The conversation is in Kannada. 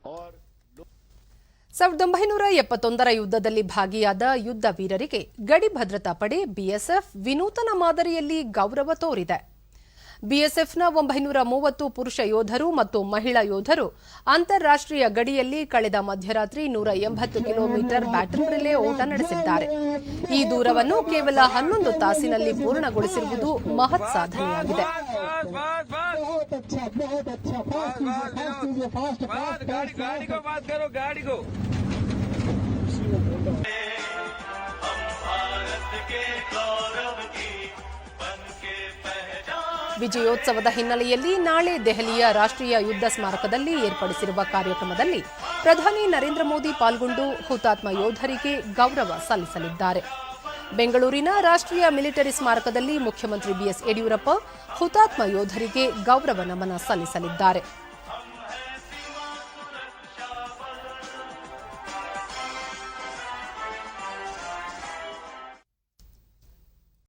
1971ರ ಯುದ್ಧದಲ್ಲಿ ಭಾಗಿಯಾದ ಯುದ್ಧ ವೀರರಿಗೆ ಗಡಿ ಭದ್ರತಾ ಪಡೆ ಬಿಎಸ್ಎಫ್ ವಿನೂತನ ಮಾದರಿಯಲ್ಲಿ ಗೌರವ ತೋರಿದೆ. ಬಿಎಸ್ಎಫ್ನ 930 ಪುರುಷ ಯೋಧರು ಮತ್ತು ಮಹಿಳಾ ಯೋಧರು ಅಂತಾರಾಷ್ಟ್ರೀಯ ಗಡಿಯಲ್ಲಿ ಕಳೆದ ಮಧ್ಯರಾತ್ರಿ 180 ಕಿಲೋಮೀಟರ್ ಬ್ಯಾಟನ್ ರಿಲೇ ಓಟ ನಡೆಸಿದ್ದಾರೆ. ಈ ದೂರವನ್ನು ಕೇವಲ 11 ತಾಸಿನಲ್ಲಿ ಪೂರ್ಣಗೊಳಿಸಿರುವುದು ಮಹತ್ ಸಾಧನೆಯಾಗಿದೆ. ವಿಜಯೋತ್ಸವದ ಹಿನ್ನೆಲೆಯಲ್ಲಿ ನಾಳೆ ದೆಹಲಿಯ ರಾಷ್ಟ್ರೀಯ ಯುದ್ಧ ಸ್ಮಾರಕದಲ್ಲಿ ಏರ್ಪಡಿಸಿರುವ ಕಾರ್ಯಕ್ರಮದಲ್ಲಿ ಪ್ರಧಾನಿ ನರೇಂದ್ರ ಮೋದಿ ಪಾಲ್ಗೊಂಡು ಹುತಾತ್ಮ ಯೋಧರಿಗೆ ಗೌರವ ಸಲ್ಲಿಸಲಿದ್ದಾರೆ. ಬೆಂಗಳೂರಿನ ರಾಷ್ಟ್ರೀಯ ಮಿಲಿಟರಿ ಸ್ಮಾರಕದಲ್ಲಿ ಮುಖ್ಯಮಂತ್ರಿ ಬಿಎಸ್ ಯಡಿಯೂರಪ್ಪ ಹುತಾತ್ಮ ಯೋಧರಿಗೆ ಗೌರವ ನಮನ ಸಲ್ಲಿಸಲಿದ್ದಾರೆ.